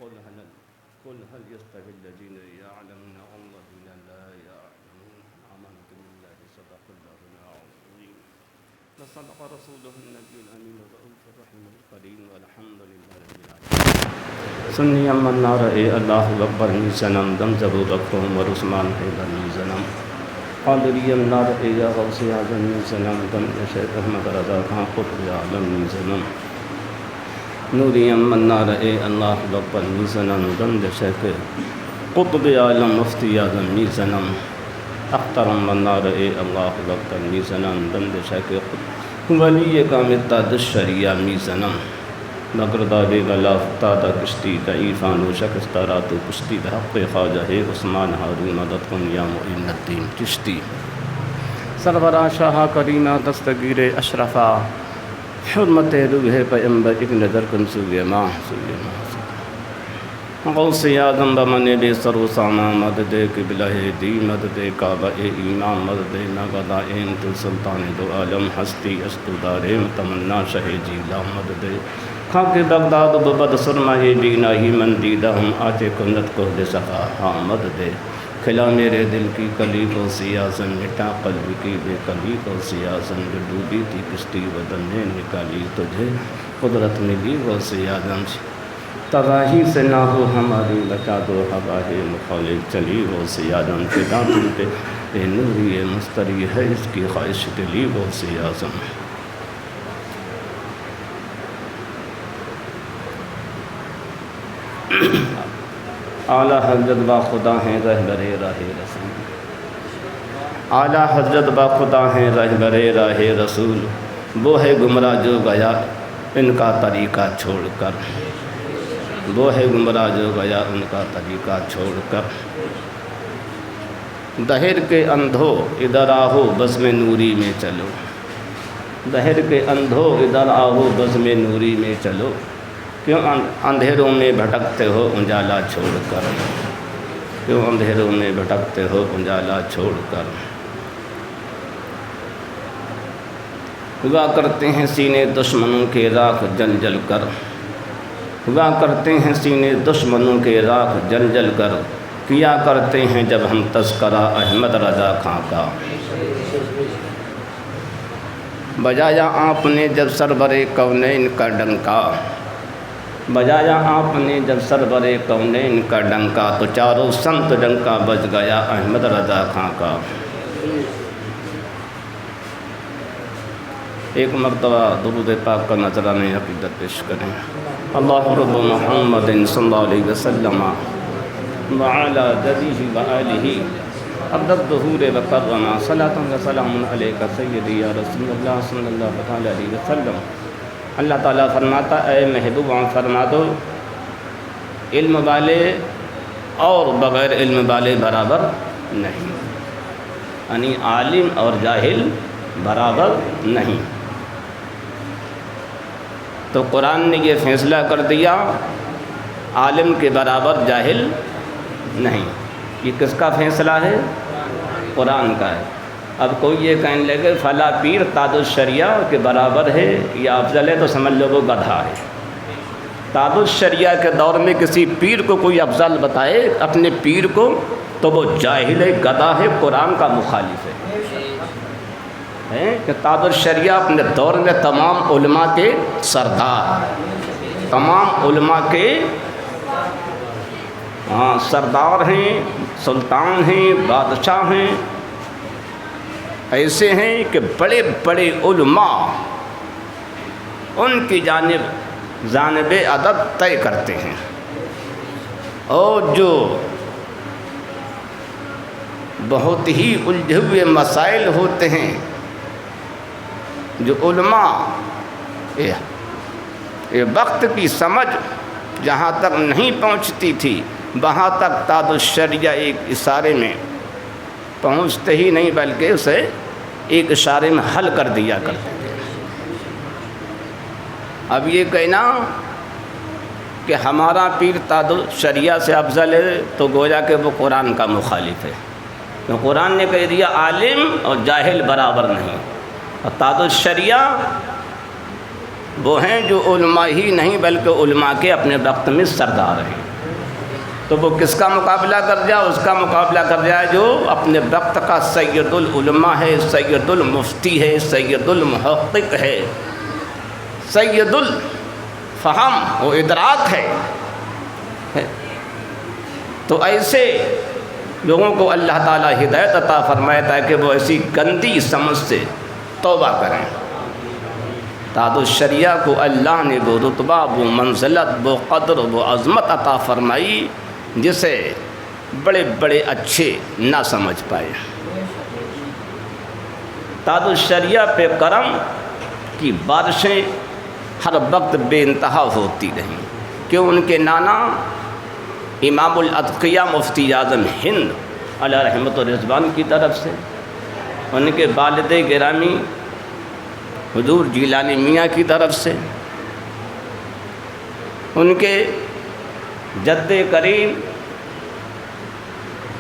قل هل يستوي الذين يعلمون والذين لا يعلمون آمنت بالله صدق الله العظيم وصدق رسوله النبي الأمين الرؤوف الرحيم الكريم والحمد لله رب العالمين سنی امن نار اللہ اکبر نی سنم دم زبو بکرم و رسمان حیدر نی سنم قادری امنار یا غوث اعظم نی سنم دم شیخ احمد رضا خان قطب عالم نی سنم نوری امن نار اللہ اکبر نی سنم دم شیخ قطب عالم مفتی اعظم نی سنم اختر امن نار اللہ اکبر نی سنم دم شیخ ولی کامل تاج الشریعہ نی سنم مقردادی غلا فتادہ کشتی ضعیفان و شکستارات و کشتی حق خواجہ عثمان ہارون مدد کن یا معین الدین چشتی سرورہ شاہ کریمہ دستگیر اشرفہ حرمت روح پیمبر ایک نظر کن سوئے ماں غوث اعظم بمن بے سر و سامان مدد قبلہ دی مدد کعبہ ایمان مدد نگدہ انت سلطان دو عالم ہستی اشتدار تمنا شہ جیلا مدد خاک بغداد ببد سرمہ بینا ہی من دیدہ ہم آتے کنت کو دے سکا حامد دے کھلا میرے دل کی کلی کو سیاسن مٹا قلب کی بے کلی کو سیاسن جو ڈوبی تھی کشتی وطن نے نکالی تجھے قدرت ملی وہ سیاسن تباہی سے نہ ہو ہماری بچا دو ہواہ مخالف چلی وہ سیاسن فدا تم پہ نوری مستری ہے اس کی خواہش دلی وہ سیاسن اعلیٰ حضرت با خدا ہیں رہبر راہ رسول اعلیٰ حضرت با خدا ہیں رہبر راہ رسول وہ ہے گمراہ جو گیا ان کا طریقہ چھوڑ کر وہ ہے گمراہ جو گیا ان کا طریقہ چھوڑ کر دہر کے اندھو ادھر آہو بزم نوری میں چلو دہر کے اندھو ادھر آہو بزم نوری میں چلو کیوں اندھیروں میں بھٹکتے ہو انجالا چھوڑ کر کیوں اندھیروں میں بھٹکتے ہو انجالا چھوڑ کر ہوا کرتے ہیں سینے دشمنوں کے راکھ جل جل کر ہوا کرتے ہیں سینے دشمنوں کے راکھ جل جل کر کیا کرتے ہیں جب ہم تذکرہ احمد رضا خاں کا بجایا آپ نے جب سربر کونین کا ڈنکا بجایا آپ نے جب سربر کونین کا ڈنکا تو چاروں سمت ڈنکا بج گیا احمد رضا خاں کا ایک مرتبہ درود پاک کا نذرانہ عقیدت پیش کریں اللہ رب محمد صلی اللہ علیہ وسلم وعلی جدیہ وآلہ عبد الظہور وکرما صلاۃ و سلام علیک سیدی یا رسول اللہ صلی اللہ علیہ وسلم اللہ تعالیٰ فرماتا اے محبوب فرما دو علم والے اور بغیر علم والے برابر نہیں یعنی عالم اور جاہل برابر نہیں تو قرآن نے یہ فیصلہ کر دیا عالم کے برابر جاہل نہیں یہ کس کا فیصلہ ہے قرآن کا ہے اب کوئی یہ کہنے لگے فلاں پیر تاج الشریعہ کے برابر ہے یا افضل ہے تو سمجھ لو وہ گدھا ہے تاج الشریعہ کے دور میں کسی پیر کو کوئی افضل بتائے اپنے پیر کو تو وہ جاہل ہے گدھا ہے قرآن کا مخالف ہے کہ تاج الشریعہ اپنے دور میں تمام علماء کے سردار تمام علماء کے سردار ہیں سلطان ہیں بادشاہ ہیں ایسے ہیں کہ بڑے بڑے علماء ان کی جانب ادب طے کرتے ہیں اور جو بہت ہی الجھے ہوئے مسائل ہوتے ہیں جو علماء وقت کی سمجھ جہاں تک نہیں پہنچتی تھی وہاں تک تاج الشریعہ ایک اشارے میں پہنچتے ہی نہیں بلکہ اسے ایک اشارے میں حل کر دیا کرتے تھے اب یہ کہنا کہ ہمارا پیر تاج الشریعہ سے افضل ہے تو گویا کہ وہ قرآن کا مخالف ہے تو قرآن نے کہہ دیا عالم اور جاہل برابر نہیں اور تاج الشریعہ وہ ہیں جو علماء ہی نہیں بلکہ علماء کے اپنے وقت میں سردار ہیں تو وہ کس کا مقابلہ کر جائے؟ اس کا مقابلہ کر جائے جو اپنے وقت کا سید العلماء ہے، سید المفتی ہے، سید المحقق ہے، سید الفہم و ادراک ہے۔ تو ایسے لوگوں کو اللہ تعالیٰ ہدایت عطا فرمائے تاکہ وہ ایسی گندی سمجھ سے توبہ کریں۔ تاج الشریعہ کو اللہ نے وہ رتبہ، وہ منزلت، وہ قدر، وہ عظمت عطا فرمائی جسے بڑے بڑے اچھے نہ سمجھ پائے۔ تاج الشریعہ پہ کرم کی بارشیں ہر وقت بے انتہا ہوتی رہیں، کہ ان کے نانا امام الاتقیاء مفتی اعظم ہند علیہ رحمت و رضوان کی طرف سے، ان کے والد گرامی حضور جیلانی میاں کی طرف سے، ان کے جد کریم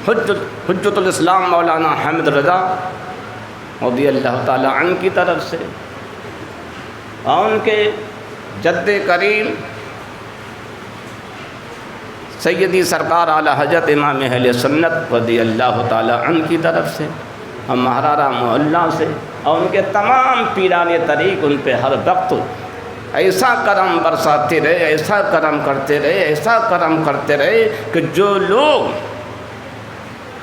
حجت الاسلام مولانا حامد رضا رضی اللہ تعالی عنہ کی طرف سے، اور ان کے جد کریم سیدی سرکار اعلیٰ حضرت امام اہل سنت رضی اللہ تعالی عنہ کی طرف سے، ہم مہرارہ محلہ سے، اور ان کے تمام پیران طریق ان پہ ہر وقت ایسا کرم برساتے رہے، ایسا کرم کرتے رہے، ایسا کرم کرتے رہے کہ جو لوگ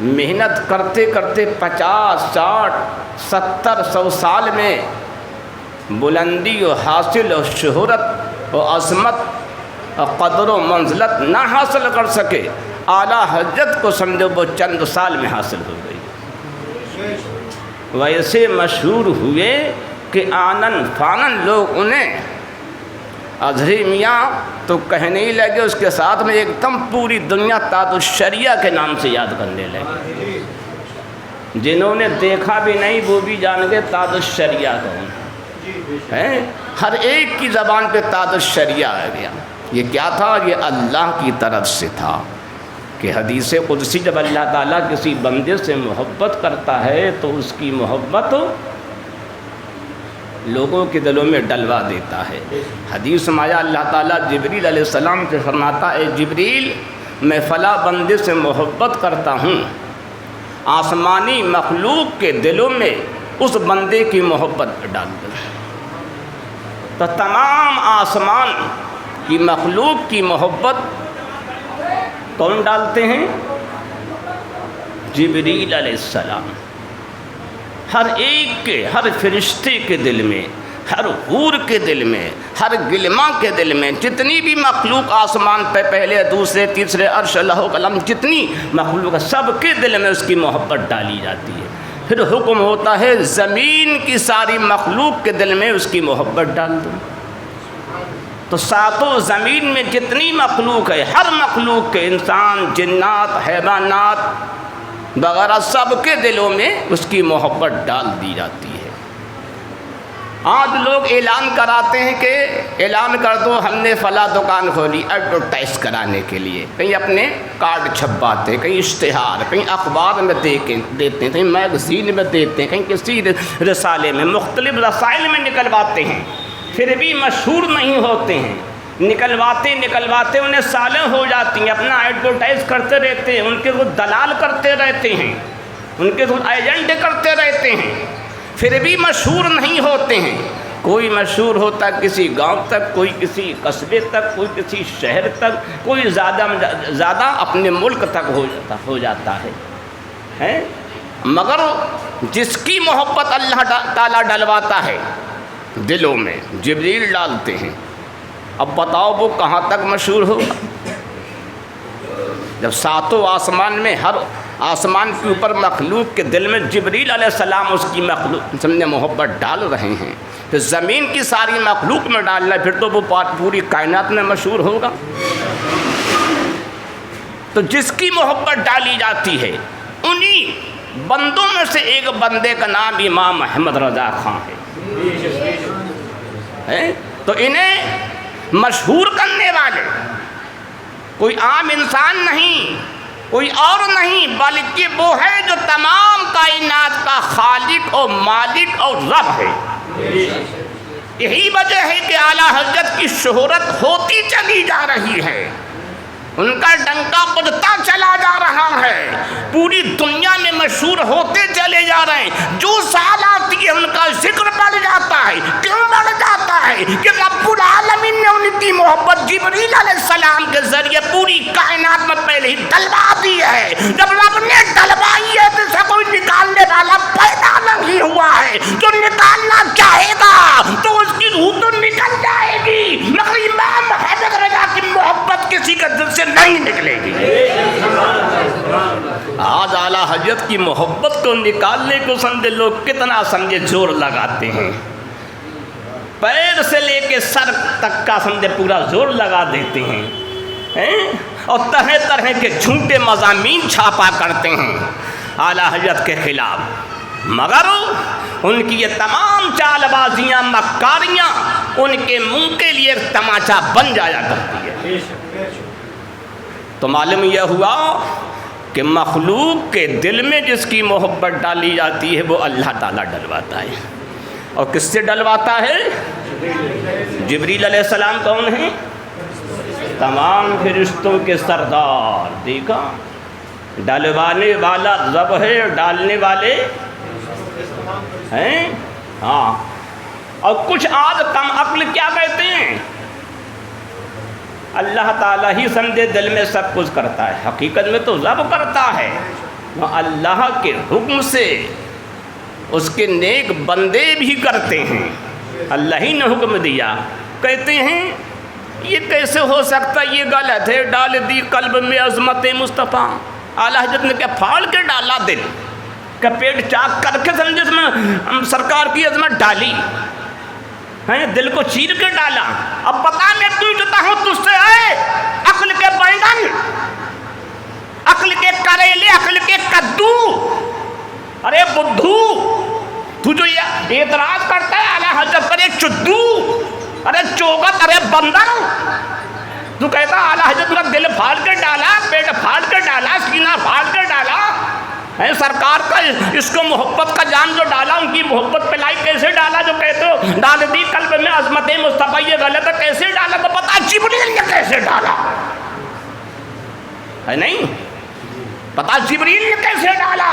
محنت کرتے کرتے 50، 60، 70، 100 سال میں بلندی و حاصل و شہرت و عظمت اور قدر و منزلت نہ حاصل کر سکے، اعلیٰ حضرت کو سمجھو وہ چند سال میں حاصل ہو گئی۔ ویسے مشہور ہوئے کہ آنن فانن لوگ انہیں اظہری میاں تو کہنے ہی لگے، اس کے ساتھ میں ایک دم پوری دنیا تاج الشریعہ کے نام سے یاد کرنے لگے۔ جنہوں نے دیکھا بھی نہیں وہ بھی جان گئے تاج الشریعہ کون ہے، ہر ایک کی زبان پہ تاج الشریعہ آ گیا۔ یہ کیا تھا؟ یہ اللہ کی طرف سے تھا کہ حدیث قدسی جب اللہ تعالیٰ کسی بندے سے محبت کرتا ہے تو اس کی محبت لوگوں کے دلوں میں ڈلوا دیتا ہے۔ حدیث میں آیا اللہ تعالیٰ جبریل علیہ السلام سے فرماتا ہے، جبریل میں فلاں بندے سے محبت کرتا ہوں، آسمانی مخلوق کے دلوں میں اس بندے کی محبت ڈال دو۔ تو تمام آسمان کی مخلوق کی محبت کون ڈالتے ہیں؟ جبریل علیہ السلام۔ ہر ایک کے، ہر فرشتے کے دل میں، ہر حور کے دل میں، ہر گلما کے دل میں، جتنی بھی مخلوق آسمان پہ پہلے دوسرے تیسرے عرش لوح قلم جتنی مخلوق سب کے دل میں اس کی محبت ڈالی جاتی ہے۔ پھر حکم ہوتا ہے زمین کی ساری مخلوق کے دل میں اس کی محبت ڈال دو۔ تو ساتوں زمین میں جتنی مخلوق ہے، ہر مخلوق کے، انسان، جنات، حیوانات وغیرہ سب کے دلوں میں اس کی محبت ڈال دی جاتی ہے۔ آج لوگ اعلان کراتے ہیں کہ اعلان کر دو ہم نے فلاں دکان کھولی، ایڈورٹائز کرانے کے لیے، کہیں اپنے کارڈ چھپواتے ہیں، کہیں اشتہار، کہیں اخبار میں دیتے ہیں، کہیں میگزین میں دیتے ہیں، کہیں کسی رسالے میں، مختلف رسائل میں نکلواتے ہیں، پھر بھی مشہور نہیں ہوتے ہیں۔ نکلواتے انہیں سالیں ہو جاتی ہیں، اپنا ایڈورٹائز کرتے رہتے ہیں، ان کے وہ دلال کرتے رہتے ہیں، ان کے وہ ایجنٹ کرتے رہتے ہیں، پھر بھی مشہور نہیں ہوتے ہیں۔ کوئی مشہور ہوتا کسی گاؤں تک، کوئی کسی قصبے تک، کوئی کسی شہر تک، کوئی زیادہ اپنے ملک تک ہو جاتا ہے۔ مگر جس کی محبت اللہ تعالیٰ ڈلواتا ہے دلوں میں، جبریل ڈالتے ہیں، اب بتاؤ وہ کہاں تک مشہور ہوگا؟ جب ساتوں آسمان میں، ہر آسمان کے اوپر مخلوق کے دل میں جبریل علیہ السلام اس کی مخلوق سمجھے محبت ڈال رہے ہیں، تو زمین کی ساری مخلوق میں ڈالنا، پھر تو وہ پوری کائنات میں مشہور ہوگا۔ تو جس کی محبت ڈالی جاتی ہے انہی بندوں میں سے ایک بندے کا نام امام احمد رضا خان ہے۔ تو انہیں مشہور کرنے والے کوئی عام انسان نہیں، کوئی اور نہیں، بلکہ وہ ہے جو تمام کائنات کا خالق اور مالک اور رب ہے۔ یہی وجہ ہے کہ اعلیٰ حضرت کی شہرت ہوتی چلی جا رہی ہے، ان کا ڈنکا بجتا چلا جا رہا ہے، پوری دنیا میں مشہور ہوتے چلے جا رہے ہیں۔ جو سال آتی ہے ان کا ذکر بڑھ جاتا ہے۔ کیوں بڑھ جاتا ہے؟ کہ رب العالمین نے ان کی محبت جبریل علیہ السلام کے ذریعے پوری کائنات میں پہلے ہی ڈلوا دی ہے۔ جب رب نے ڈلوائی ہے تو اسے کوئی نکالنے والا پیدا نہیں ہوا ہے۔ جو نکالنا چاہے گا تو اس کی روح تو نکل جائے گی، مگر امام حیدر رضا کی محبت کسی کے دل سے نہیں نکلے گی۔ آج اعلیٰ حضرت کی محبت کو نکالنے کو سمجھے لوگ کتنا سمجھے زور لگاتے ہیں، پیر سے لے کے سر تک کا سمجھے پورا زور لگا دیتے ہیں، اور طرح طرح کے جھوٹے مضامین چھاپا کرتے ہیں اعلیٰ حضرت کے خلاف، مگر ان کی یہ تمام چال بازیاں مکاریاں ان کے منہ کے لیے تماچا بن جایا کرتی ہے۔ تو معلوم یہ ہوا کہ مخلوق کے دل میں جس کی محبت ڈالی جاتی ہے وہ اللہ تعالیٰ ڈلواتا ہے۔ اور کس سے ڈلواتا ہے؟ جبریل علیہ السلام کون ہیں؟ تمام فرشتوں کے سردار۔ دیکھا، ڈلوانے والا رب ہے، ڈالنے والے ہیں۔ ہاں، اور کچھ آج کم عقل کیا کہتے ہیں؟ اللہ تعالیٰ ہی سمجھے دل میں سب کچھ کرتا ہے، حقیقت میں تو رب کرتا ہے۔ اللہ کے حکم سے اس کے نیک بندے بھی کرتے ہیں، اللہ ہی نے حکم دیا۔ کہتے ہیں یہ کیسے ہو سکتا، یہ غلط ہے، ڈال دی قلب میں عظمت مصطفیٰ۔ اعلیٰ حضرت نے کیا پھاڑ کے ڈالا دل کا، پیٹ چاک کر کے سمجھے اس میں سرکار کی عظمت ڈالی، دل کو چیر کے ڈالا۔ اب پتا میں پوچھتا ہوں تجھ سے، اے عقل کے بینگن، عقل کے کریلے، عقل کے کدو، ارے بدھو، تو جو یہ اعتراض کرتا ہے اعلیٰ حضرت پر، ایک چدو، ارے چوگت، ارے بندر، تو کہتا اعلیٰ حضرت کا دل پھاڑ کے ڈالا، پیٹ پھاڑ کے ڈالا، سینہ پھاڑ کے ڈالا، سرکار کا اس کو محبت کا جام جو ڈالا، ان کی محبت پلائی کیسے ڈالا؟ جو کہتے ہو ڈال دی قلب میں عظمت مصطفیٰ، یہ غلط ہے، کیسے ڈالا؟ تو پتا جبریل نے کیسے ڈالا ہے، نہیں پتا جبریل نے کیسے ڈالا۔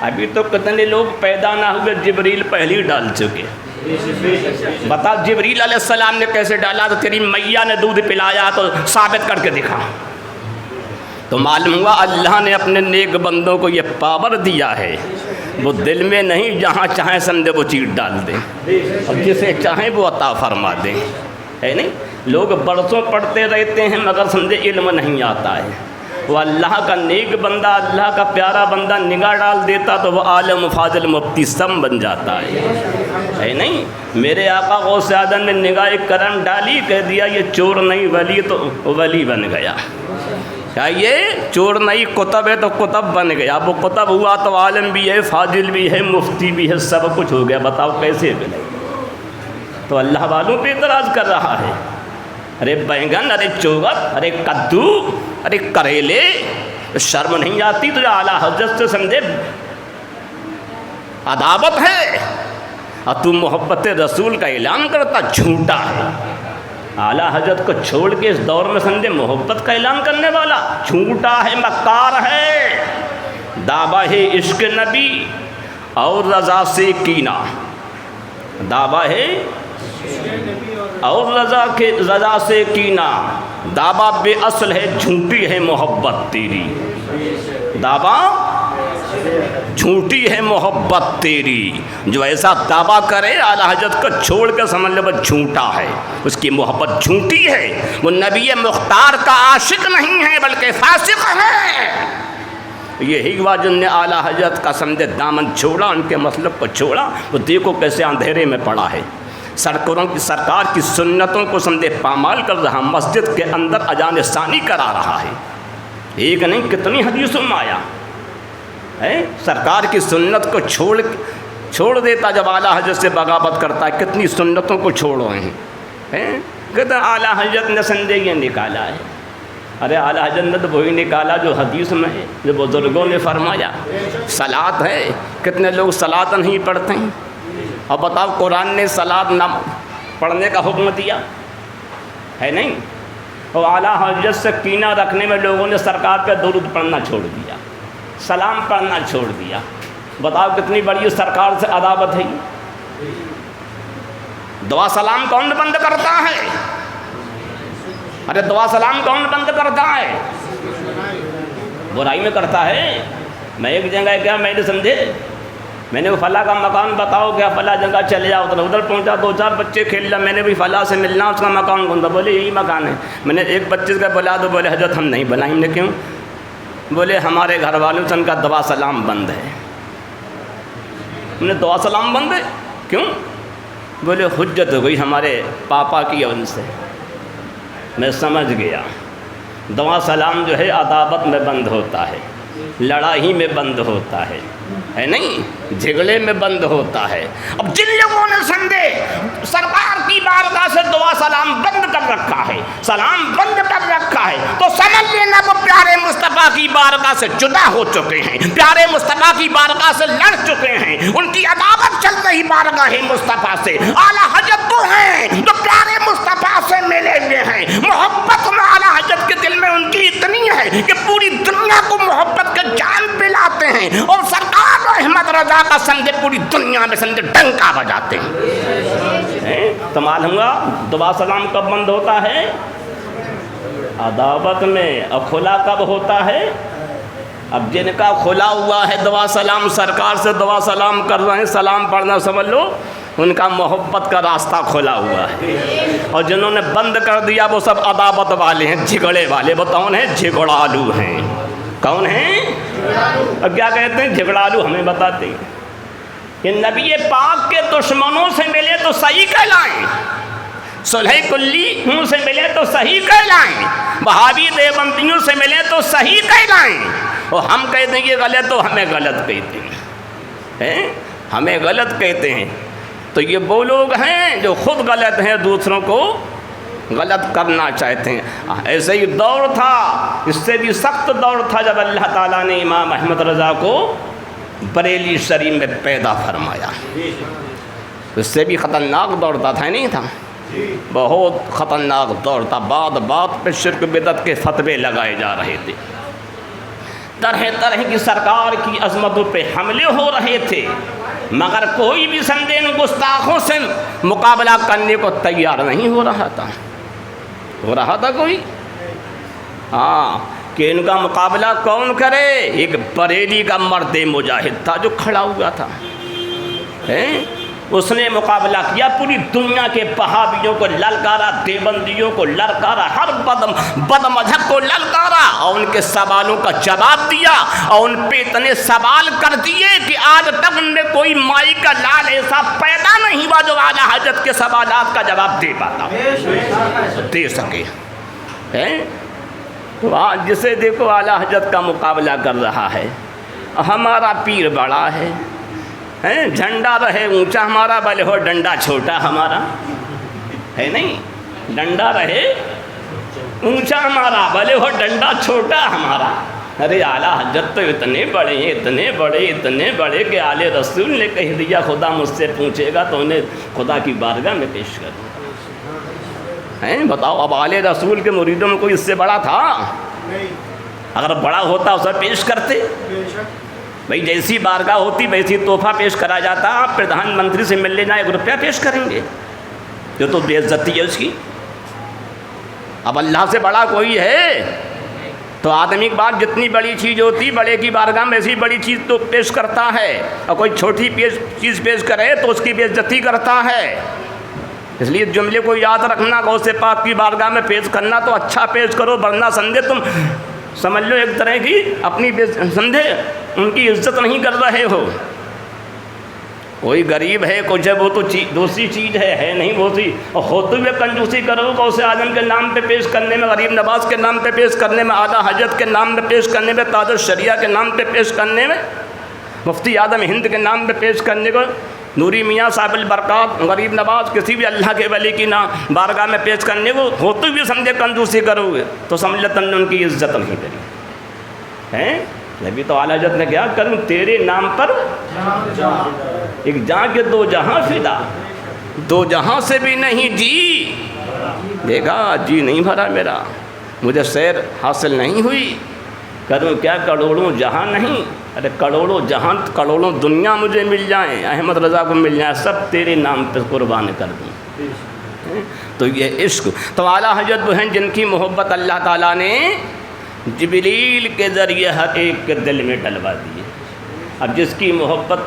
ابھی تو کتنے لوگ پیدا نہ ہوئے جبریل پہلے ڈال چکے۔ بتا جبریل علیہ السلام نے کیسے ڈالا؟ تو تیری میاں نے دودھ پلایا تو ثابت کر کے دکھا۔ تو معلوم ہوا اللہ نے اپنے نیک بندوں کو یہ پاور دیا ہے، وہ دل میں نہیں، جہاں چاہیں سمجھے وہ چیز ڈال دیں، اور جسے چاہیں وہ عطا فرما دیں، ہے نہیں؟ لوگ برسوں پڑھتے رہتے ہیں مگر سمجھے علم نہیں آتا ہے۔ وہ اللہ کا نیک بندہ، اللہ کا پیارا بندہ نگاہ ڈال دیتا تو وہ عالم فاضل مفتی سم بن جاتا ہے نہیں؟ میرے آقا غوث اعظم نے نگاہ کرم ڈالی، کہہ دیا یہ چور نہیں ولی تو ولی بن گیا۔ کیا یہ چور نہیں کتب ہے تو کتب بن گیا؟ اب وہ کتب ہوا تو عالم بھی ہے، فاضل بھی ہے، مفتی بھی ہے، سب کچھ ہو گیا۔ بتاؤ کیسے بنے؟ تو اللہ والوں پہ اعتراض کر رہا ہے، ارے بینگن، ارے چوگت، ارے کدو، ارے کریلے، شرم نہیں آتی تجھے؟ اعلیٰ حضرت سے سمجھے عداوت ہے اور تو محبت رسول کا اعلان کرتا، جھوٹا ہے۔ اعلیٰ حضرت کو چھوڑ کے اس دور میں سمجھے محبت کا اعلان کرنے والا جھوٹا ہے، مکار ہے، دعویٰ ہے عشق نبی اور رضا سے کینہ، دعویٰ ہے اور رضا سے کینہ، دعویٰ بے اصل ہے، جھوٹی ہے محبت تیری، دعویٰ جھوٹی ہے محبت تیری۔ جو ایسا دعویٰ کرے اعلیٰ حضرت کو چھوڑ کے سمجھ لے وہ جھوٹا ہے، اس کی محبت جھوٹی ہے، وہ نبی مختار کا عاشق نہیں ہے بلکہ فاسق ہے۔ یہی ہوا جن نے اعلیٰ حضرت کا سمجھے دامن چھوڑا، ان کے مسلک کو چھوڑا، وہ دیکھو کیسے اندھیرے میں پڑا ہے، سرکار کی سنتوں کو سمجھے پامال کر رہا، مسجد کے اندر اذان ثانی کرا رہا ہے۔ ایک نہیں کتنی حدیثوں میں آیا ہے، سرکار کی سنت کو چھوڑ دیتا جب اعلیٰ حضرت سے بغاوت کرتا ہے، کتنی سنتوں کو چھوڑ رہے ہیں، کہتا اعلیٰ حضرت نے سمجھے یہ نکالا ہے۔ ارے اعلیٰ حضرت نے تو وہی نکالا جو حدیث میں ہے، جو بزرگوں نے فرمایا، صلاۃ ہے، کتنے لوگ صلاۃ نہیں پڑھتے ہیں؟ اب بتاؤ قرآن نے صلاۃ نہ پڑھنے کا حکم دیا ہے نہیں؟ اور اعلیٰ حضرت سے کینہ رکھنے میں لوگوں نے سرکار پہ درود پڑھنا چھوڑ دیا، سلام پڑھنا چھوڑ دیا۔ بتاؤ کتنی بڑی سرکار سے عداوت ہے۔ دعا سلام کون بند کرتا ہے؟ ارے دعا سلام کون بند کرتا ہے؟ برائی میں کرتا ہے۔ میں ایک جگہ کیا میں نے سمجھے، میں نے وہ فلاں کا مکان بتاؤ، کیا فلاں جگہ چلے جاؤ، ادھر پہنچا، 2-4 بچے کھیل رہا، میں نے بھی فلاں سے ملنا، اس کا مکان کون تھا؟ بولے یہی مکان ہے۔ میں نے ایک بچے کا بلا دو، بولے حضرت ہم نہیں بنائیں گے۔ کیوں؟ بولے ہمارے گھر والوں سے ان کا دعا سلام بند ہے۔ ہم نے دعا سلام بند ہے کیوں؟ بولے حجت ہو گئی ہمارے پاپا کی اور ان سے۔ میں سمجھ گیا دعا سلام جو ہے عداوت میں بند ہوتا ہے، لڑائی میں بند ہوتا ہے نہیں، جھگڑے میں بند ہوتا ہے۔ اب جن لوگوں نے سمجھے سرکار کی بارگاہ سے دعا سلام بند کر رکھا ہے، سلام بند کر رکھا ہے، تو سمجھ لینا وہ پیارے مصطفیٰ کی بارگاہ سے جدا ہو چکے ہیں، پیارے مصطفیٰ کی بارگاہ سے لڑ چکے ہیں، ان کی عداوت چل رہی بارگاہ مصطفیٰ سے۔ اعلیٰ حضرت تو ہیں جو پیارے مصطفیٰ سے ملے ہوئے ہیں، محبت میں اعلیٰ حضرت کے دل میں ان کی اتنی ہے کہ پوری دنیا کو محبت کے جان پلاتے ہیں، اور سرکار احمد رضا کا سمجھے پوری دنیا میں سمجھے ڈنکا بجاتے ہیں۔ تو معلوم ہوا دعا سلام کب بند ہوتا ہے؟ عداوت میں۔ اور کھلا کب ہوتا ہے؟ اب جن کا کھلا ہوا ہے دعا سلام، سرکار سے دعا سلام کر رہے ہیں، سلام پڑھنا سمجھ لو ان کا محبت کا راستہ کھلا ہوا ہے، اور جنہوں نے بند کر دیا وہ سب عداوت والے ہیں، جھگڑے والے۔ وہ کون ہیں؟ جھگڑالو ہیں۔ کون ہیں؟ اب کیا کہتے ہیں جھگڑالو؟ ہمیں بتاتے ہیں کہ نبی پاک کے دشمنوں سے ملے تو صحیح کہلائیں، صلح کلی ہوں سے ملے تو صحیح کہلائیں، وہابی دیوبندیوں سے ملے تو صحیح کہلائیں، اور ہم کہتے ہیں یہ غلط تو ہمیں غلط کہتے ہیں، ہمیں غلط کہتے ہیں۔ تو یہ وہ لوگ ہیں جو خود غلط ہیں، دوسروں کو غلط کرنا چاہتے ہیں۔ ایسے ہی دور تھا، اس سے بھی سخت دور تھا جب اللہ تعالیٰ نے امام احمد رضا کو بریلی شریف میں پیدا فرمایا۔ اس سے بھی خطرناک دور تھا نہیں تھا؟ بہت خطرناک دور تھا۔ بات بات پہ شرک بدعت کے فتوے لگائے جا رہے تھے، طرح طرح کی سرکار کی عظمتوں پہ حملے ہو رہے تھے، مگر کوئی بھی سمجھے ان گستاخوں سے مقابلہ کرنے کو تیار نہیں ہو رہا تھا۔ ہو رہا تھا کوئی؟ ہاں، کہ ان کا مقابلہ کون کرے؟ ایک بریلی کا مرد مجاہد تھا جو کھڑا ہوا تھا، اس نے مقابلہ کیا، پوری دنیا کے وہابیوں کو للکارا، دیوبندیوں کو للکارا، ہر بد مذہب کو للکارا، اور ان کے سوالوں کا جواب دیا، اور ان پہ اتنے سوال کر دیے کہ آج تک ان میں کوئی مائی کا لال ایسا پیدا نہیں ہوا جو اعلیٰ حضرت کے سوالات کا جواب دے پاتا، دے سکے۔ تو آج جسے دیکھو اعلیٰ حضرت کا مقابلہ کر رہا ہے، ہمارا پیر بڑا ہے، جھنڈا رہے اونچا ہمارا، بھلے ہو ڈنڈا چھوٹا ہمارا، ہے نہیں؟ ڈنڈا رہے اونچا ہمارا، بھلے ہو ڈنڈا چھوٹا ہمارا۔ ارے اعلیٰ حضرت تو اتنے بڑے ہیں، اتنے بڑے، اتنے بڑے کہ آل رسول نے کہہ دیا خدا مجھ سے پوچھے گا تو انہیں خدا کی بارگاہ میں پیش کروں۔ بتاؤ اب آل رسول کے مریدوں میں کوئی اس سے بڑا تھا؟ اگر بڑا ہوتا اسے پیش کرتے، بھائی جیسی بارگاہ ہوتی ویسی تحفہ پیش کرا جاتا۔ آپ پردھان منتری سے ملنے جائیں 1 روپیہ پیش کریں گے؟ جو تو بے عزتی ہے اس کی۔ اب اللہ سے بڑا کوئی ہے؟ تو آدمی کی بات جتنی بڑی چیز ہوتی، بڑے کی بارگاہ میں ایسی بڑی چیز تو پیش کرتا ہے، اور کوئی چھوٹی چیز پیش کرے تو اس کی بے عزتی کرتا ہے۔ اس لیے جملے کو یاد رکھنا، غوث پاک کی بارگاہ میں پیش کرنا تو اچھا پیش کرو، ورنہ سمجھے تم سمجھ لو ایک طرح کی اپنی سمجھے ان کی عزت نہیں کر رہے ہو۔ کوئی غریب ہے کچھ ہے وہ تو دوسری چیز ہے نہیں وہ سی، اور ہوتے ہوئے کنجوسی کرو غوث اعظم کے نام پہ پیش کرنے میں، غریب نواز کے نام پہ پیش کرنے میں، اعلیٰ حضرت کے نام پہ پیش کرنے میں، تاج الشریعہ کے نام پہ پیش کرنے میں، مفتی اعظم ہند کے نام پہ پیش کرنے کو، نوری میاں صاحب البرکات، غریب نواز، کسی بھی اللہ کے ولی کی نام بارگاہ میں پیش کرنے کو ہوتے ہوئے سمجھے کنجوسی کرو گے تو سمجھ لے تم نے ان کی عزت نہیں کری ہے۔ نبی تو اعلیٰ حضرت نے کیا کروں تیرے نام پر ایک جہاں کے 2 جہاں فدا، 2 جہاں سے بھی نہیں جی دیکھا جی نہیں بھرا میرا، مجھے سیر حاصل نہیں ہوئی، کروں کیا کروڑوں جہاں نہیں، ارے کروڑوں جہاں کروڑوں دنیا مجھے مل جائیں، احمد رضا کو مل جائیں، سب تیرے نام پہ قربان کر دوں۔ تو یہ عشق، تو اعلیٰ حضرت وہ ہیں جن کی محبت اللہ تعالیٰ نے جبریل کے ذریعے ہر ایک کے دل میں ڈلوا دی ہے۔ اب جس کی محبت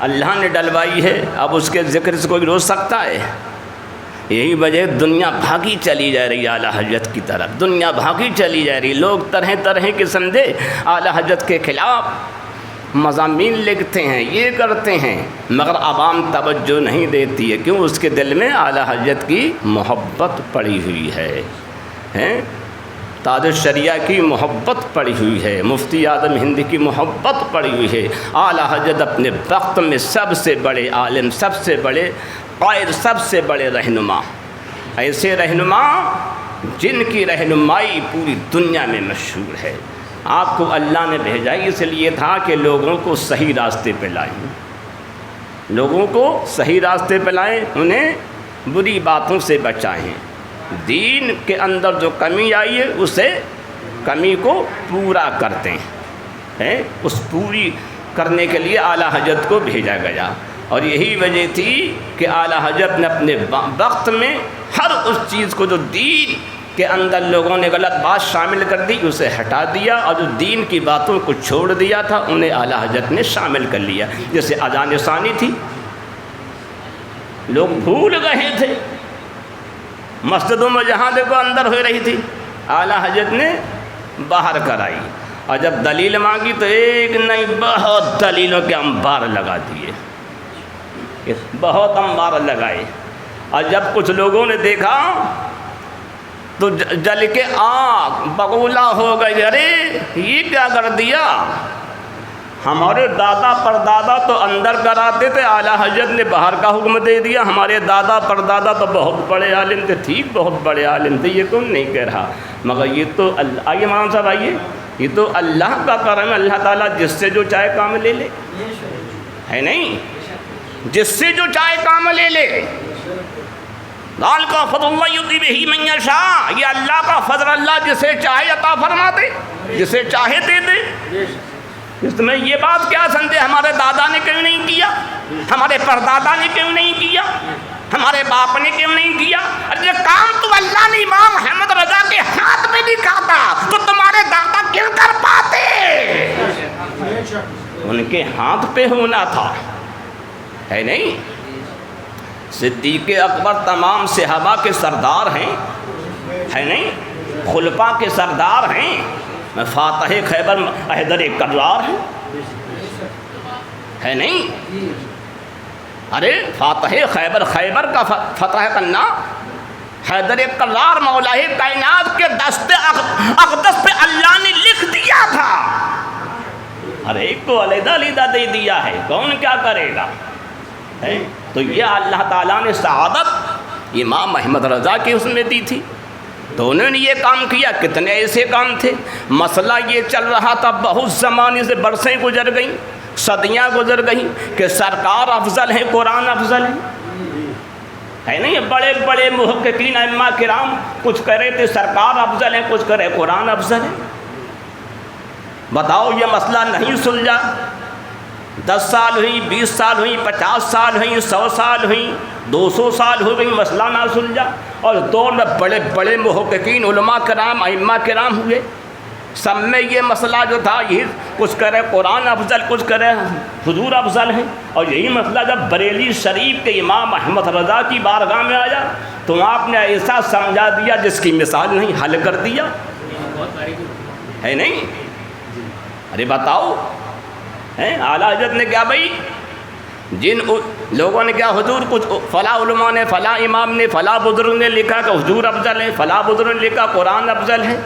اللہ نے ڈلوائی ہے، اب اس کے ذکر سے کوئی روک سکتا ہے؟ یہی وجہ دنیا بھاگی چلی جا رہی ہے اعلیٰ حضرت کی طرف، دنیا بھاگی چلی جا رہی، لوگ طرح طرح کے سمجھے اعلیٰ حضرت کے خلاف مضامین لکھتے ہیں، یہ کرتے ہیں، مگر عوام توجہ نہیں دیتی ہے، کیوں؟ اس کے دل میں اعلیٰ حضرت کی محبت پڑی ہوئی ہے، تاج الشریعہ کی محبت پڑی ہوئی ہے، مفتی اعظم ہند کی محبت پڑی ہوئی ہے۔ اعلیٰ حضرت اپنے وقت میں سب سے بڑے عالم، سب سے بڑے قائد، سب سے بڑے رہنما، ایسے رہنما جن کی رہنمائی پوری دنیا میں مشہور ہے۔ آپ کو اللہ نے بھیجا اس لیے تھا کہ لوگوں کو صحیح راستے پہ لائیں، لوگوں کو صحیح راستے پہ لائیں، انہیں بری باتوں سے بچائیں، دین کے اندر جو کمی آئی ہے اسے کمی کو پورا کرتے ہیں، اس پوری کرنے کے لیے اعلیٰ حضرت کو بھیجا گیا۔ اور یہی وجہ تھی کہ اعلیٰ حضرت نے اپنے وقت میں ہر اس چیز کو جو دین کے اندر لوگوں نے غلط بات شامل کر دی اسے ہٹا دیا، اور جو دین کی باتوں کو چھوڑ دیا تھا انہیں اعلیٰ حضرت نے شامل کر لیا۔ جیسے اذان ثانی تھی، لوگ بھول گئے تھے، مسجدوں میں جہاں دیکھو اندر ہو رہی تھی، اعلیٰ حضرت نے باہر کرائی، اور جب دلیل مانگی تو ایک نہیں بہت دلیلوں کے انبار لگا دیے، بہت انبار لگائے، اور جب کچھ لوگوں نے دیکھا تو جل کے آنکھ بگولا ہو گئی، ارے یہ کیا کر دیا، ہمارے دادا پردادا تو اندر کراتے تھے، اعلیٰ حضرت نے باہر کا حکم دے دیا، ہمارے دادا پردادا تو بہت بڑے عالم تھے، ٹھیک بہت بڑے عالم تھے، یہ کون نہیں کہہ رہا، مگر یہ تو اللہ، آئیے مولانا صاحب آئیے، یہ تو اللہ کا کرم ہے، اللہ تعالیٰ جس سے جو چاہے کام لے لے، ہے نہیں، جس سے جو چاہے کام لے لے، ذالک فضل اللہ یؤتی بہ من یشاء، یہ اللہ کا فضل، اللہ جسے چاہے عطا فرما دے، جسے چاہے دے دے۔ اس میں یہ بات کیا سمجھے، ہمارے دادا نے کیوں نہیں کیا، ہمارے پردادا نے کیوں نہیں کیا، ہمارے باپ نے کیوں نہیں کیا، یہ کام تو اللہ نے امام احمد رضا کے ہاتھ میں لکھا تھا، تو تمہارے دادا کیوں کر پاتے، ان کے ہاتھ پہ ہونا تھا، ہے نہیں۔ صدیق اکبر تمام صحابہ کے سردار ہیں، ہے نہیں، خلفاء کے سردار ہیں، فاتح خیبر حیدر کرار ہے نہیں، ارے فاتح خیبر کا فتح کرنا حیدر کرار مولا کائنات کے دست اقدس پہ اللہ نے لکھ دیا تھا، ہر ایک کو علیحدہ علیحدہ دے دیا ہے، کون کیا کرے گا، تو یہ اللہ تعالیٰ نے سعادت امام احمد رضا کی اس میں دی تھی، تو انہوں نے یہ کام کیا۔ کتنے ایسے کام تھے، مسئلہ یہ چل رہا تھا، بہت زمانے سے برسیں گزر گئیں، صدیاں گزر گئیں کہ سرکار افضل ہے قرآن افضل ہے نہیں، بڑے بڑے محققین ائمہ کرام کچھ کہہ رہے تھے سرکار افضل ہے، کچھ کہہ رہے قرآن افضل ہے، بتاؤ یہ مسئلہ نہیں سلجھا، 10 سال ہوئی، 20 سال ہوئی، 50 سال ہوئی، 100 سال ہوئی، 200 سال ہو گئی، مسئلہ نہ سلجھا، اور دور میں بڑے بڑے محققین علماء کرام ائمہ کرام ہوئے، سب میں یہ مسئلہ جو تھا، یہ کچھ کہہ رہے قرآن افضل، کچھ کہہ رہے حضور افضل ہیں، اور یہی مسئلہ جب بریلی شریف کے امام احمد رضا کی بارگاہ میں آیا تو آپ نے ایسا سمجھا دیا جس کی مثال نہیں، حل کر دیا، ہے نہیں، ارے بتاؤ، اعلیٰ حضرت نے کیا بھائی، جن لوگوں نے کیا، حضور کچھ فلاں علماء نے، فلاں امام نے، فلاں بزرگ نے لکھا کہ حضور افضل ہے، فلاں بزرگ نے لکھا قرآن افضل ہے،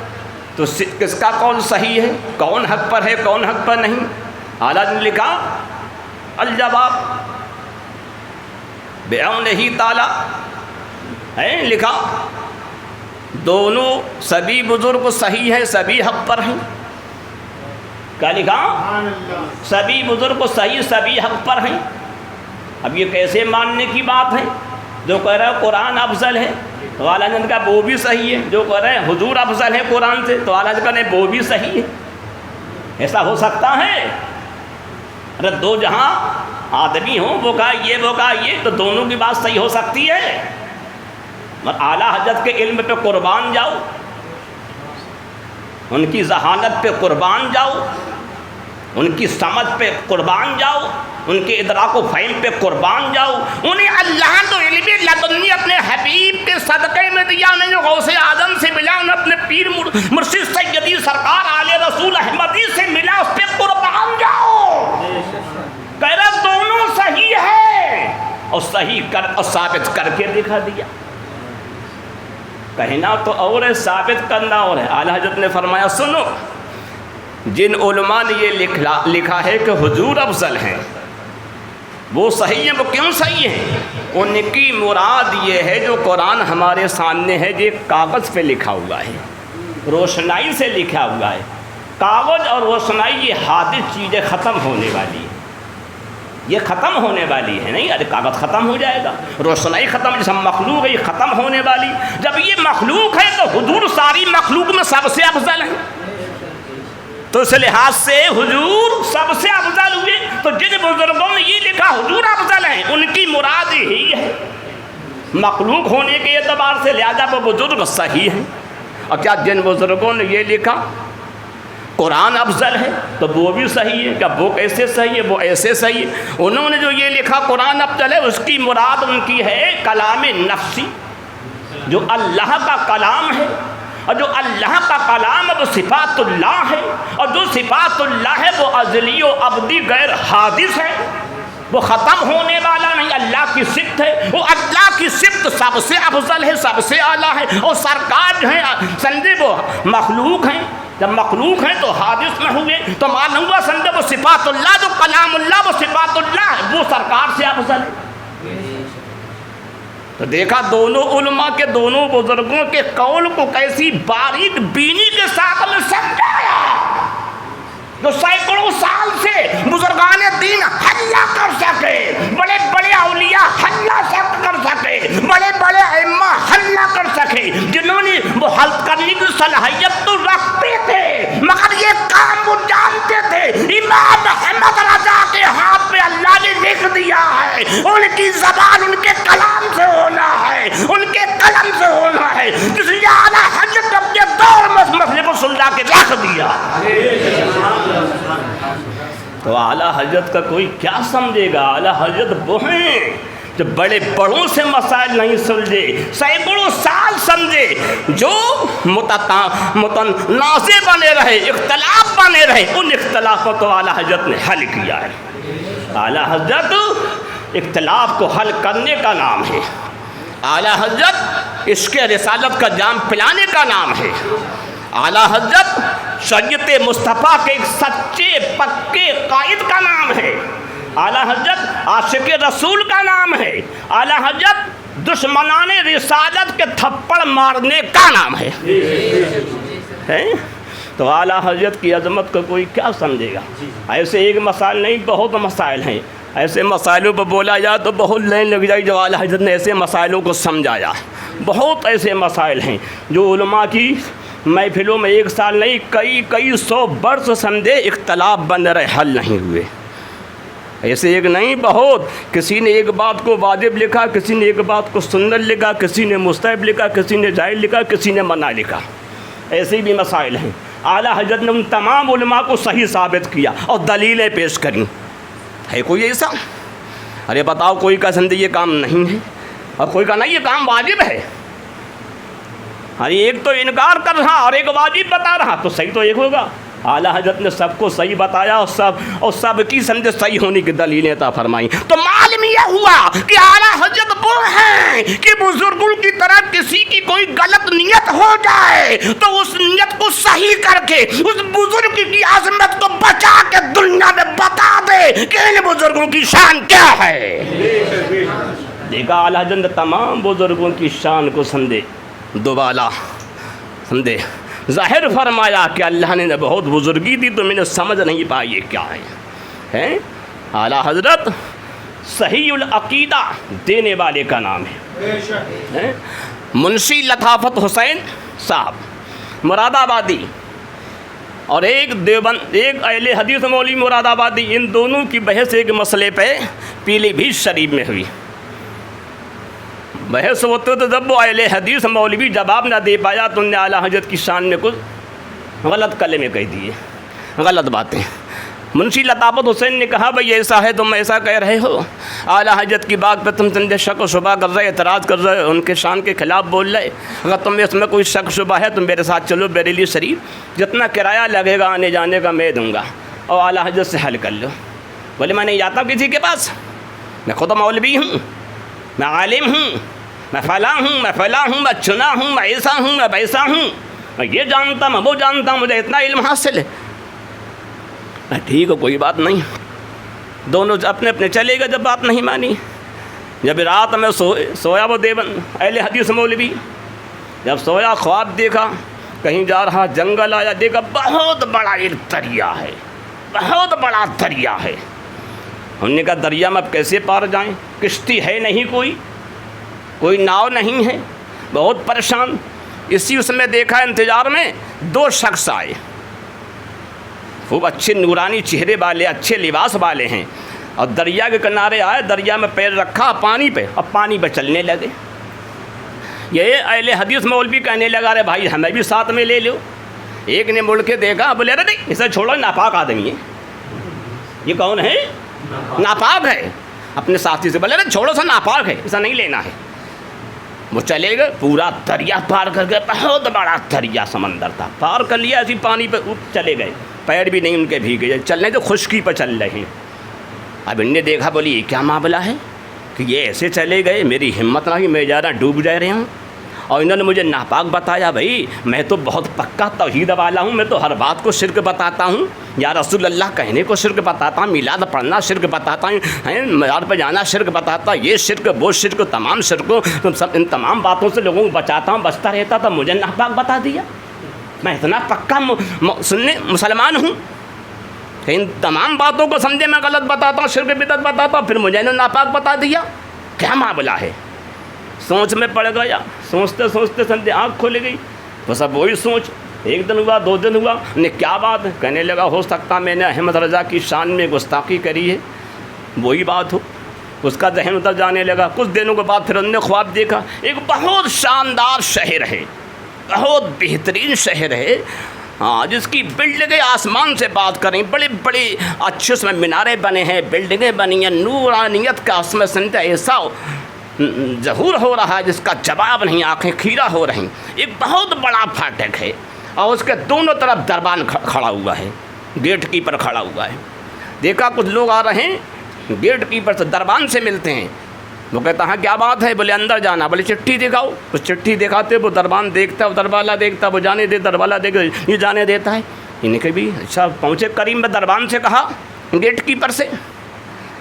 تو کس کا قول صحیح ہے، کون حق پر ہے، کون حق پر نہیں، اعلیٰ نے لکھا الجواب بعونہ تعالی، ہے لکھا دونوں سبھی بزرگ صحیح ہیں، سبھی حق پر ہیں، کیا لکھا، سبھی بزرگ صحیح، سبھی حق پر ہیں۔ اب یہ کیسے ماننے کی بات ہے، جو کہہ رہا ہے قرآن افضل ہے، تو اعلیٰ حضرت کا وہ بھی صحیح ہے، جو کہہ رہے ہیں حضور افضل ہے قرآن سے، تو اعلیٰ حضرت کا وہ بھی صحیح ہے۔ ایسا ہو سکتا ہے؟ ارے دو جہاں آدمی ہوں، وہ کہا یہ، تو دونوں کی بات صحیح ہو سکتی ہے؟ اور اعلیٰ حضرت کے علم پہ قربان جاؤ، ان کی ذہانت پہ قربان جاؤ، ان کی سمجھ پہ قربان جاؤ، ان کے ادراک و فہم پہ قربان جاؤ۔ انہیں اللہ تو علم لدنی اپنے حبیب کے صدقے میں دیا، انہیں جو غوث اعظم سے ملا، انہیں اپنے پیر مرشد سیدی سرکار آل رسول احمدی سے ملا، اس پہ قربان جاؤ۔ کہہ رہا دونوں صحیح ہے، اور صحیح کر اور ثابت کر کے دکھا دیا۔ کہنا تو اور ہے، ثابت کرنا اور ہے۔ اعلیٰ حضرت نے فرمایا سنو، جن علماء نے یہ لکھا ہے کہ حضور افضل ہیں، وہ صحیح ہیں۔ وہ کیوں صحیح ہیں؟ ان کی مراد یہ ہے جو قرآن ہمارے سامنے ہے، یہ کاغذ پہ لکھا ہوا ہے، روشنائی سے لکھا ہوا ہے۔ کاغذ اور روشنائی یہ حادث چیزیں ختم ہونے والی ہے، یہ ختم ہونے والی ہے۔ نہیں ارے کاغذ ختم ہو جائے گا، روشنائی ختم، جیسا مخلوق ہے یہ ختم ہونے والی۔ جب یہ مخلوق ہے تو حضور ساری مخلوق میں سب سے افضل ہے، تو اس لحاظ سے حضور سب سے افضل ہوئے۔ تو جن بزرگوں نے یہ لکھا حضور افضل ہیں، ان کی مراد یہی ہے مخلوق ہونے کے اعتبار سے، لہذا وہ بزرگ صحیح ہیں۔ اور کیا جن بزرگوں نے یہ لکھا قرآن افضل ہے، تو وہ بھی صحیح ہے؟ کیا وہ کیسے صحیح ہے؟ وہ ایسے صحیح ہے۔ انہوں نے جو یہ لکھا قرآن افضل ہے، اس کی مراد ان کی ہے کلام نفسی، جو اللہ کا کلام ہے، اور جو اللہ کا کلام ہے وہ صفات اللہ ہے، اور جو صفات اللہ ہے وہ ازلی و ابدی غیر حادث ہے، وہ ختم ہونے والا نہیں، اللہ کی صفت ہے، وہ اللہ کی صفت سب سے افضل ہے، سب سے اعلیٰ ہے۔ اور سرکار جو ہیں سمجھے وہ مخلوق ہیں، جب مخلوق ہیں تو حادث میں ہوئے، تو معلوم ہوا سمجھے وہ صفات اللہ، جو کلام اللہ وہ صفات اللہ ہے، وہ سرکار سے افضل ہے۔ تو دیکھا دونوں علماء کے، دونوں بزرگوں کے قول کو کیسی باریک بینی کے ساتھ میں سمجھایا، جو سینکڑوں سال سے بزرگان دین حل کر سکے، بڑے بڑے اولیاء حل کر سکے، بڑے بڑے ائمہ حل کر سکے، جنہوں نے وہ حل کرنے کی صلاحیت تو رکھتے تھے، مگر یہ کام وہ جانتے تھے امام احمد رضا کے ہاتھ پہ اللہ نے لکھ دیا ہے، ان کی زبان ان کے کلام سے ہونا ہے، ان کے قلم سے ہونا ہے، اس لیے اعلیٰ حضرت اپنے دور میں اس مسئلے کو سلجھا کے رکھ دیا۔ تو اعلیٰ حضرت کا کوئی کیا سمجھے گا؟ اعلیٰ حضرت وہ ہیں جو بڑے بڑوں سے مسائل نہیں سلجھے، سینکڑوں سال سمجھے، جو متنازع بنے رہے، اختلاف بنے رہے، ان اختلافوں کو اعلیٰ حضرت نے حل کیا ہے۔ اعلیٰ حضرت اختلاف کو حل کرنے کا نام ہے، اعلیٰ حضرت اس کے رسالت کا جام پلانے کا نام ہے، اعلیٰ حضرت شریعت مصطفیٰ کے ایک سچے پکے قائد کا نام ہے، اعلیٰ حضرت عاشق رسول کا نام ہے، اعلیٰ حضرت دشمنان رسالت کے تھپڑ مارنے کا نام ہے۔ تو اعلیٰ حضرت کی عظمت کو کوئی کیا سمجھے گا؟ ایسے ایک مسائل نہیں، بہت مسائل ہیں، ایسے مسائلوں پر بولا جائے تو بہت لائن لگ جائے۔ جو اعلیٰ حضرت نے ایسے مسائلوں کو سمجھایا، بہت ایسے مسائل ہیں جو علماء کی محفلوں میں ایک سال نہیں کئی سو برس سمجھے اختلاف بن رہے، حل نہیں ہوئے۔ ایسے ایک نہیں، بہت، کسی نے ایک بات کو واجب لکھا، کسی نے ایک بات کو سنت لکھا، کسی نے مستحب لکھا، کسی نے جائز لکھا، کسی نے منع لکھا، ایسے بھی مسائل ہیں۔ اعلیٰ حضرت نے ان تمام علماء کو صحیح ثابت کیا اور دلیلیں پیش کریں۔ ہے کوئی ایسا؟ ارے بتاؤ کوئی کا سمجھے یہ کام نہیں ہے، اور کوئی کا نہیں یہ کام واجب ہے۔ ارے ایک تو انکار کر رہا اور ایک واجب بتا رہا، تو صحیح تو ایک ہوگا۔ اعلیٰ حضرت نے سب کو صحیح بتایا، اور سب کی سمجھے صحیح ہونے کی دلیلیں عطا فرمائیں۔ تو معلوم یہ ہوا کہ اعلیٰ حضرت وہ ہیں کہ بزرگوں کی طرح کسی کی کوئی غلط نیت ہو جائے تو اس نیت کو صحیح کر کے اس بزرگ کی عظمت کو بچا کے دنیا میں بتا دے کہ ان بزرگوں کی شان کیا ہے۔ دیکھا اعلیٰ حضرت نے تمام بزرگوں کی شان کو سمجھے، دوبالا سمجھے، ظاہر فرمایا کہ اللہ نے بہت بزرگی دی تو میں نے سمجھ نہیں پائی یہ کیا ہے۔ اعلیٰ حضرت صحیح العقیدہ دینے والے کا نام ہے۔ منشی لطافت حسین صاحب مراد آبادی اور ایک دیوبند، ایک اہل حدیث مولوی مراد آبادی، ان دونوں کی بحث ایک مسئلے پہ پیلی بھیت شریف میں ہوئی۔ بحث ہوتے تو جب وہ اہل حدیث مولوی جواب نہ دے پایا تو انہوں نے اعلیٰ حضرت کی شان میں کچھ غلط کلمے کہہ دیے، غلط باتیں۔ منشی لطافت حسین نے کہا بھئی ایسا ہے تم ایسا کہہ رہے ہو، اعلیٰ حضرت کی بات پہ تم سندے شک و شبہ کر رہے، اعتراض کر رہے، ان کے شان کے خلاف بول رہے، اگر تم اس میں کوئی شک شبہ ہے تم میرے ساتھ چلو بریلی شریف، جتنا کرایہ لگے گا آنے جانے کا میں دوں گا، اور اعلیٰ حضرت سے حل کر لو۔ بولے میں نہیں جاتا کسی کے پاس، میں خود مولوی ہوں، میں عالم ہوں، میں فلاں ہوں، میں فلاں ہوں، میں چنا ہوں، میں ایسا ہوں، میں ویسا ہوں، میں یہ جانتا میں وہ جانتا ہوں، مجھے اتنا علم حاصل ہے۔ ٹھیک ہے کوئی بات نہیں، دونوں اپنے اپنے چلے گئے۔ جب بات نہیں مانی، جب رات میں سویا وہ دیوبند اہل حدیث مولوی، جب سویا خواب دیکھا کہیں جا رہا، جنگل آیا، دیکھا بہت بڑا ایک دریا ہے، بہت بڑا دریا ہے۔ انہوں نے کہا دریا میں اب کیسے پار جائیں، کشتی ہے نہیں، کوئی ناؤ نہیں ہے، بہت پریشان۔ اسی اس میں دیکھا انتظار میں دو شخص آئے، خوب اچھے نورانی چہرے والے، اچھے لباس والے ہیں، اور دریا کے کنارے آئے، دریا میں پیر رکھا پانی پہ، اور پانی پہ چلنے لگے۔ یہ اہل حدیث مولوی کہنے لگا ارے بھائی ہمیں بھی ساتھ میں لے لو۔ ایک نے مڑ کے دیکھا، بولے ارے نہیں اسے چھوڑو، ناپاک آدمی ہے۔ یہ کون ہے؟ ناپاک ہے۔ اپنے ساتھی سے بولے ارے چھوڑو سا، ناپاک ہے، اسے نہیں لینا ہے۔ وہ چلے گئے، پورا دریا پار کر گئے، بہت بڑا دریا سمندر تھا، پار کر لیا، اسی پانی پہ چلے گئے، پیر بھی نہیں ان کے بھیگے، چلنے تو خشکی پہ چل رہے ہیں۔ اب ان نے دیکھا، بولی یہ کیا معاملہ ہے کہ یہ ایسے چلے گئے، میری ہمت نہ ہوئی، میں جا رہا ڈوب جا رہا ہوں، اور انہوں نے مجھے ناپاک بتایا۔ بھائی میں تو بہت پکا توحید والا ہوں، میں تو ہر بات کو شرک بتاتا ہوں، یا رسول اللہ کہنے کو شرک بتاتا ہوں، میلاد پڑھنا شرک بتاتا ہوں، معیار پہ جانا شرک بتاتا، یہ شرک وہ شرک، تمام شرکوں ان تمام باتوں سے لوگوں کو بچاتا ہوں، بچتا رہتا تھا، مجھے ناپاک بتا دیا۔ میں اتنا پکا سننے مسلمان ہوں کہ ان تمام باتوں کو سمجھے میں غلط بتاتا ہوں، شرک بدعت بتاتا ہوں، پھر مجھے انہوں نے ناپاک بتا دیا، کیا معاملہ ہے؟ سوچ میں پڑ گیا، سوچتے سوچتے سمجھے آنکھ کھل گئی، بس اب وہی سوچ، ایک دن ہوا، دو دن ہوا، نے کیا بات ہے؟ کہنے لگا ہو سکتا میں نے احمد رضا کی شان میں گستاخی کری ہے، وہی بات ہو۔ اس کا ذہن ادھر جانے لگا۔ کچھ دنوں کے بعد پھر انہوں نے خواب دیکھا، ایک بہت شاندار شہر ہے، بہت بہترین شہر ہے، جس کی بلڈنگیں آسمان سے بات کریں، بڑے بڑے اچھے اس میں مینارے بنے ہیں، بلڈنگیں بنی ہیں، نورانیت کا اس میں سنتا ایسا ظہور ہو رہا ہے جس کا جواب نہیں، آنکھیں کھیرا ہو رہی۔ ایک بہت بڑا پھاٹک ہے، اور اس کے دونوں طرف دربان کھڑا ہوا ہے، گیٹ کیپر کھڑا ہوا ہے۔ دیکھا کچھ لوگ آ رہے ہیں، گیٹ کیپر سے دربان سے ملتے ہیں، وہ کہتا ہے کیا بات ہے؟ بولے اندر جانا، بولے چٹھی دکھاؤ، وہ چٹھی دکھاتے، وہ دربان دیکھتا ہے، وہ دروالا دیکھتا ہے، وہ جانے دے، دروالا دیکھ یہ جانے دیتا ہے۔ انہیں کہ بھی اچھا پہنچے قریب میں، دربان سے کہا گیٹ کیپر سے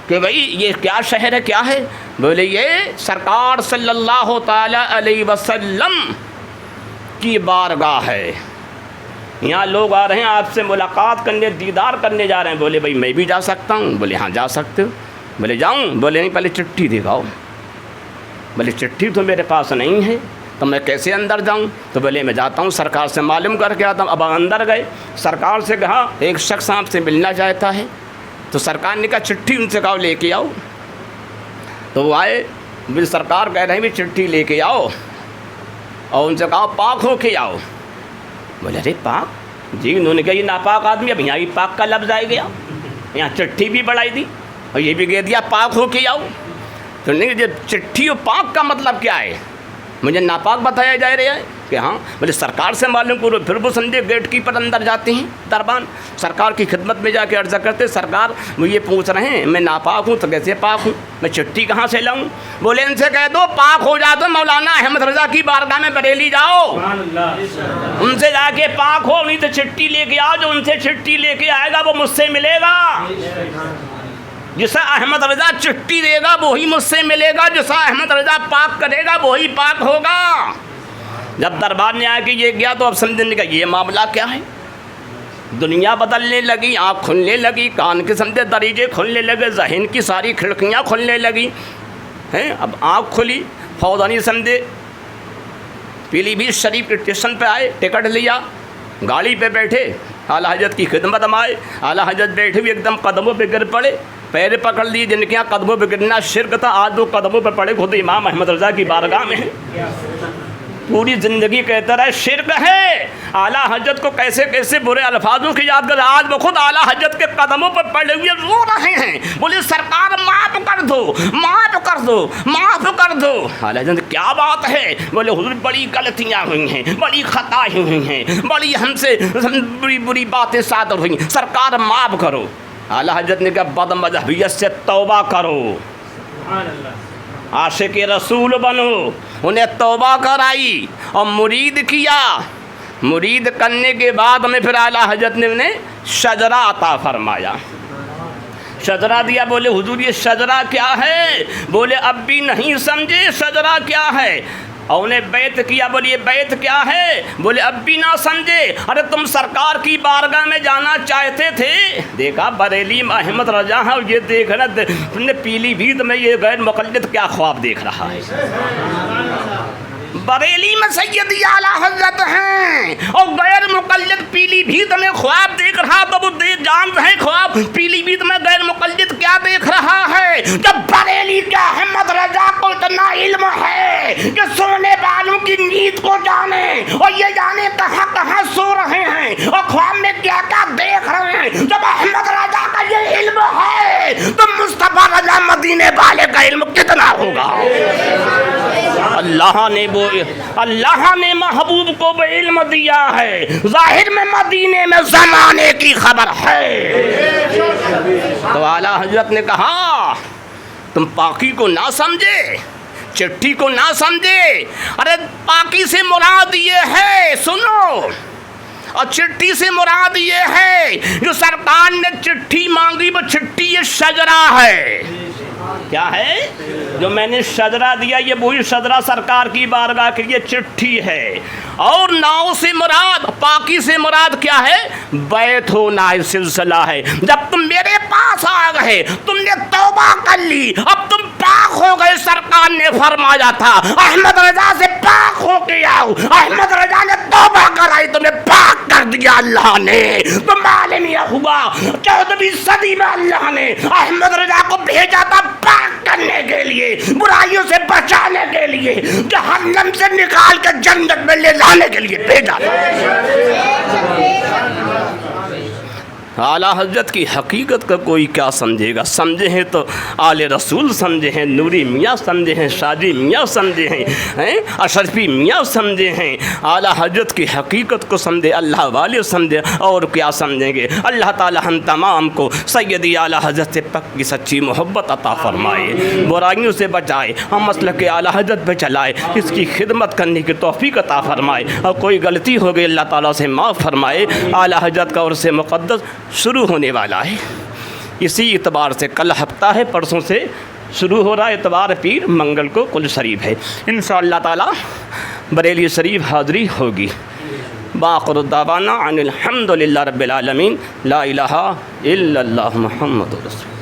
کہ بھائی یہ کیا شہر ہے، کیا ہے؟ بولے یہ سرکار صلی اللہ تعالی علیہ وسلم کی بارگاہ ہے، یہاں لوگ آ رہے ہیں آپ سے ملاقات کرنے، دیدار کرنے جا رہے ہیں۔ بولے بھائی میں بھی جا سکتا ہوں؟ بولے ہاں جا سکتے ہو۔ بولے جاؤں؟ بولے نہیں پہلے چٹھی دکھاؤ۔ بولے چٹھی تو میرے پاس نہیں ہے، تو میں کیسے اندر جاؤں؟ تو بولے میں جاتا ہوں سرکار سے معلوم کر کے آتا ہوں۔ اب اندر گئے، سرکار سے کہا ایک شخص آپ سے ملنا چاہتا ہے، تو سرکار نے کہا چٹھی ان سے کہا لے کے آؤ۔ تو وہ آئے، بھی سرکار کہہ رہے ہیں بھی چٹھی لے کے آؤ، اور ان سے کہا پاک ہو کے آؤ۔ بولے ارے پاک؟ جی انہوں نے کہا یہ ناپاک آدمی، اب یہاں بھی پاک کا لفظ آئے گیا، یہاں چٹھی بھی بڑھائی دی اور یہ بھی کہہ دیا پاک ہو کے آؤ۔ تو نہیں جب چٹھی و پاک کا مطلب کیا ہے؟ مجھے ناپاک بتایا جا رہا ہے کہ ہاں، بولے سرکار سے معلوم کرو۔ پھر وہ سمجھے گیٹ کیپر اندر جاتے ہیں، دربان سرکار کی خدمت میں جا کے عرض کرتے سرکار وہ یہ پوچھ رہے ہیں میں ناپاک ہوں، تو کیسے پاک ہوں؟ میں چٹھی کہاں سے لاؤں؟ بولے ان سے کہہ دو پاک ہو جا تو مولانا احمد رضا کی بارگاہ میں بریلی جاؤ، ان سے جا کے پاک ہو، نہیں تو چٹھی لے کے آؤ، جو ان سے چٹھی لے کے آئے گا وہ مجھ سے ملے گا، جسے احمد رضا چٹھی دے گا وہی مجھ سے ملے گا، جسے احمد رضا پاک کرے گا وہی پاک ہوگا۔ جب دربار نے آ کے یہ گیا تو اب سمجھنے کا یہ معاملہ کیا ہے، دنیا بدلنے لگی، آنکھ کھلنے لگی، کان کے سمجھے دریجے کھلنے لگے، ذہن کی ساری کھڑکیاں کھلنے لگی ہیں۔ اب آنکھ کھلی، فوراً سمجھے پیلی بھیت شریف کے اسٹیشن پہ آئے، ٹکٹ لیا، گاڑی پہ بیٹھے، اعلیٰ حضرت کی خدمت میں آئے، اعلیٰ حضرت بیٹھے ہوئے ایک دم قدموں پہ گر پڑے، پیر پکڑ لیے، جن کے یہاں قدموں پہ گرنا شرک تھا، آج وہ قدموں پہ پڑے خود امام احمد رضا کی بارگاہ میں ہیں۔ پوری زندگی کہتا رہے شرک ہے، اعلیٰ حضرت کو کیسے کیسے برے الفاظوں کی یاد کر، آج وہ خود اعلیٰ حضرت کے قدموں پر پڑے ہوئے رو رہے ہیں، بولے سرکار معاف کر دو، معاف کر دو، معاف کر دو۔ اعلیٰ حضرت کیا بات ہے؟ بولے حضور بڑی غلطیاں ہوئی ہیں، بڑی خطائیں ہوئی ہیں، بڑی ہم سے بری بری باتیں صادر ہوئی ہیں، سرکار معاف کرو۔ اعلیٰ حضرت نے کہا بد مذہبیت سے توبہ کرو، عاشق رسول بنو۔ انہیں توبہ کرائی اور مرید کیا، مرید کرنے کے بعد میں پھر اعلیٰ حضرت نے انہیں شجرہ عطا فرمایا، شجرہ دیا۔ بولے حضور یہ شجرہ کیا ہے؟ بولے اب بھی نہیں سمجھے شجرہ کیا ہے؟ اور انہیں بیعت کیا، بولے یہ بیعت کیا ہے؟ بولے اب بھی نہ سمجھے، ارے تم سرکار کی بارگاہ میں جانا چاہتے تھے، دیکھا بریلی میں احمد رضا ہے، اور یہ دیکھ رہا پیلی بھیت میں یہ غیر مقلد کیا خواب دیکھ رہا ہے۔ بریلی میں سیدی اعلیٰ حضرت ہیں اور غیر مقلد پیلی بھیت میں خواب دیکھ رہا، تو وہ جان رہے خواب پیلی بھیت میں غیر مقلد کیا دیکھ رہا ہے۔ جب بریلی کے احمد رضا کو اتنا علم ہے کہ سونے والوں کی نیند کو جانے اور یہ جانے کہاں کہاں سو رہے ہیں اور خواب میں کیا کیا دیکھ رہے ہیں، جب احمد رضا کا یہ علم ہے تو مصطفیٰ رضا مدینے والے کا علم کتنا ہوگا۔ اللہ نے محبوب کو بھی علم دیا ہے، ظاہر میں مدینے میں زمانے کی خبر ہے۔ تو اعلیٰ حضرت نے کہا تم پاکی کو نہ سمجھے، چٹھی کو نہ سمجھے، ارے پاکی سے مراد یہ ہے، سنو، اور چٹھی سے مراد یہ ہے جو سرکار نے چٹھی مانگی، وہ چٹھی یہ شجرہ ہے۔ کیا ہے جو میں نے شجرہ دیا؟ یہ وہی شجرہ سرکار کی بارگاہ کے لیے چٹھی ہے۔ اور ناؤ سے مراد، پاکی سے مراد کیا ہے؟ بیعت ہونا ہے، سلسلہ ہے۔ جب تم میرے پاس آ گئے، تم نے توبہ کر لی، اب تم پاک ہو گئے۔ سرکار نے فرمایا تھا احمد رضا سے پاک ہو کے آؤ، احمد رضا نے توبہ کرائی، تمہیں پاک کر دیا اللہ نے۔ تو معلوم یہ ہوا 14ویں صدی میں اللہ نے احمد رضا کو بھیجا تھا پاک کرنے کے لیے، برائیوں سے بچانے کے لیے، جہنم سے نکال کے جنت میں لے جانے کے لیے بھیجا تھا۔ اعلیٰ حضرت کی حقیقت کا کوئی کیا سمجھے گا؟ سمجھے ہیں تو آل رسول سمجھے ہیں، نوری میاں سمجھے ہیں، شادی میاں سمجھے ہیں، اشرفی میاں سمجھے ہیں۔ اعلیٰ حضرت کی حقیقت کو سمجھے اللہ والے سمجھے، اور کیا سمجھیں گے؟ اللہ تعالی ہم تمام کو سیدی اعلیٰ حضرت سے پکی سچی محبت عطا فرمائے، برائیوں سے بچائے، ہم مسلک اعلیٰ حضرت پہ چلائے، اس کی خدمت کرنے کی توفیق عطا فرمائے، اور کوئی غلطی ہو گئی اللہ تعالیٰ سے معاف فرمائے۔ اعلیٰ حضرت کا عرص مقدس شروع ہونے والا ہے، اسی اعتبار سے کل ہفتہ ہے، پرسوں سے شروع ہو رہا ہے، اتوار پیر منگل کو کل شریف ہے، انشاءاللہ تعالی بریلی شریف حاضری ہوگی۔ باخر الدعوانا ان الحمد للہ رب العالمین، لا الہ الا اللہ محمد رسول۔